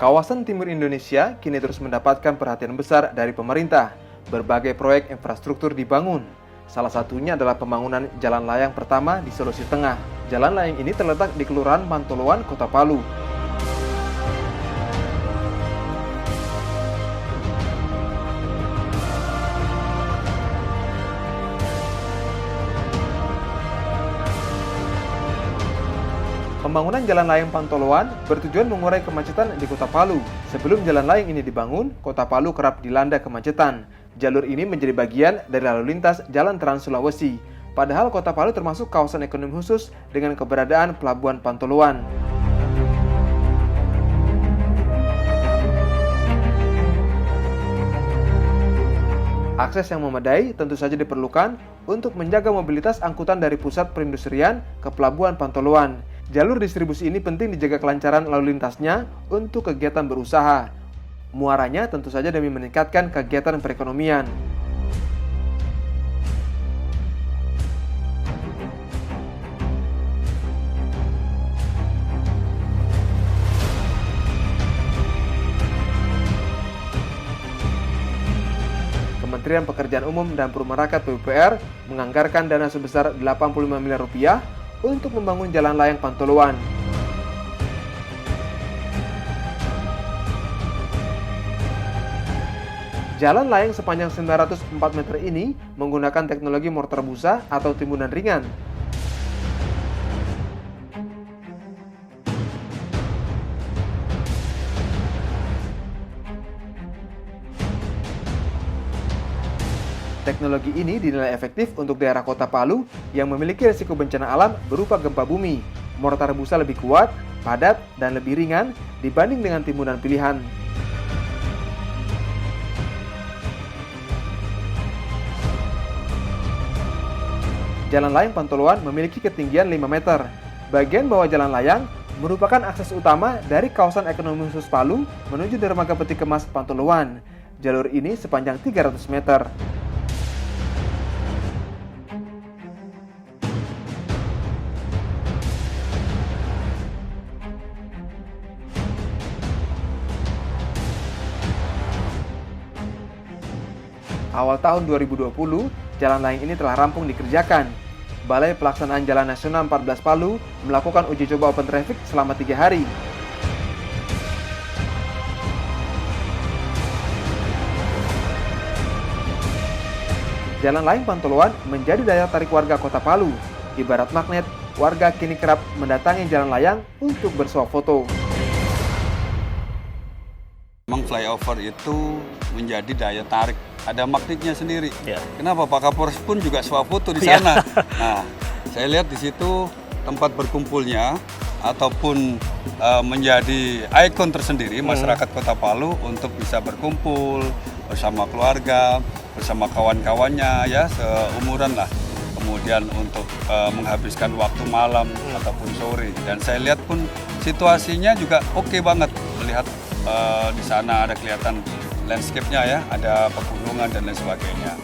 Kawasan timur Indonesia kini terus mendapatkan perhatian besar dari pemerintah. Berbagai proyek infrastruktur dibangun. Salah satunya adalah pembangunan jalan layang pertama di Sulawesi Tengah. Jalan layang ini terletak di Kelurahan Pantoloan, Kota Palu. Pembangunan jalan layang Pantoloan bertujuan mengurai kemacetan di Kota Palu. Sebelum jalan layang ini dibangun, Kota Palu kerap dilanda kemacetan. Jalur ini menjadi bagian dari lalu lintas Jalan Trans Sulawesi. Padahal Kota Palu termasuk kawasan ekonomi khusus dengan keberadaan Pelabuhan Pantoloan. Akses yang memadai tentu saja diperlukan untuk menjaga mobilitas angkutan dari pusat perindustrian ke Pelabuhan Pantoloan. Jalur distribusi ini penting dijaga kelancaran lalu lintasnya untuk kegiatan berusaha. Muaranya tentu saja demi meningkatkan kegiatan perekonomian. Kementerian Pekerjaan Umum dan Perumahan Rakyat (PUPR) menganggarkan dana sebesar 85 miliar rupiah untuk membangun jalan layang Pantoloan. Jalan layang sepanjang 904 meter ini menggunakan teknologi mortar busa atau timbunan ringan. Teknologi ini dinilai efektif untuk daerah Kota Palu yang memiliki risiko bencana alam berupa gempa bumi. Mortar busa lebih kuat, padat, dan lebih ringan dibanding dengan timbunan pilihan. Jalan layang Pantoloan memiliki ketinggian 5 meter. Bagian bawah jalan layang merupakan akses utama dari kawasan ekonomi khusus Palu menuju dermaga peti kemas Pantoloan. Jalur ini sepanjang 300 meter. Awal tahun 2020, jalan layang ini telah rampung dikerjakan. Balai Pelaksanaan Jalan Nasional 14 Palu melakukan uji coba open traffic selama 3 hari. Jalan layang Pantoloan menjadi daya tarik warga Kota Palu. Ibarat magnet, warga kini kerap mendatangi jalan layang untuk bersuah foto. Memang flyover itu menjadi daya tarik, ada magnetnya sendiri. Ya. Kenapa Pak Kapolres pun juga swafoto di sana. Nah, saya lihat di situ tempat berkumpulnya ataupun menjadi ikon tersendiri masyarakat Kota Palu untuk bisa berkumpul bersama keluarga, bersama kawan-kawannya ya seumuran lah. Kemudian untuk menghabiskan waktu malam ataupun sore. Dan saya lihat pun situasinya juga oke banget melihat di sana ada kelihatan landscape-nya ya, ada pegunungan dan lain sebagainya.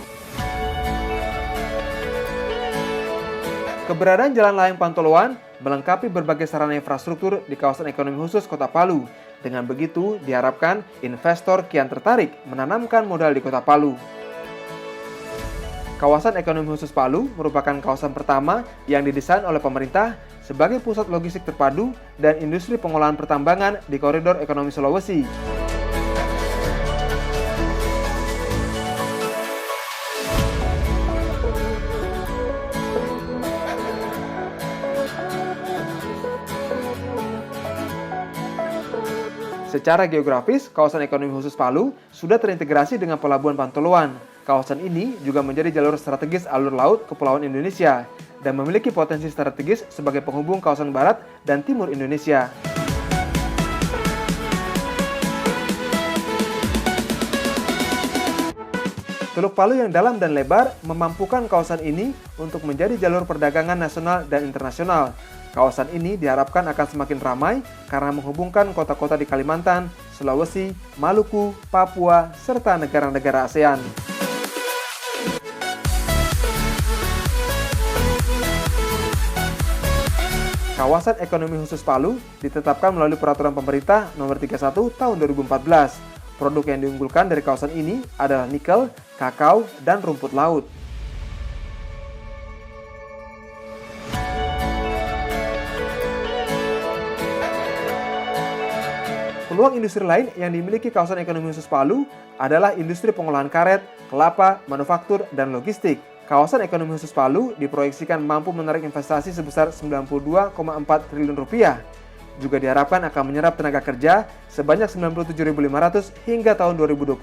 Keberadaan jalan layang Pantoloan melengkapi berbagai sarana infrastruktur di kawasan ekonomi khusus Kota Palu. Dengan begitu, diharapkan investor kian tertarik menanamkan modal di Kota Palu. Kawasan ekonomi khusus Palu merupakan kawasan pertama yang didesain oleh pemerintah sebagai pusat logistik terpadu dan industri pengolahan pertambangan di koridor ekonomi Sulawesi. Secara geografis, kawasan ekonomi khusus Palu sudah terintegrasi dengan Pelabuhan Pantoloan. Kawasan ini juga menjadi jalur strategis alur laut Kepulauan Indonesia dan memiliki potensi strategis sebagai penghubung kawasan barat dan timur Indonesia. Teluk Palu yang dalam dan lebar memampukan kawasan ini untuk menjadi jalur perdagangan nasional dan internasional. Kawasan ini diharapkan akan semakin ramai karena menghubungkan kota-kota di Kalimantan, Sulawesi, Maluku, Papua, serta negara-negara ASEAN. Kawasan Ekonomi Khusus Palu ditetapkan melalui Peraturan Pemerintah Nomor 31 Tahun 2014. Produk yang diunggulkan dari kawasan ini adalah nikel, kakao, dan rumput laut. Peluang industri lain yang dimiliki kawasan ekonomi khusus Palu adalah industri pengolahan karet, kelapa, manufaktur, dan logistik. Kawasan ekonomi khusus Palu diproyeksikan mampu menarik investasi sebesar Rp92,4 triliun. Juga diharapkan akan menyerap tenaga kerja sebanyak 97.500 hingga tahun 2025.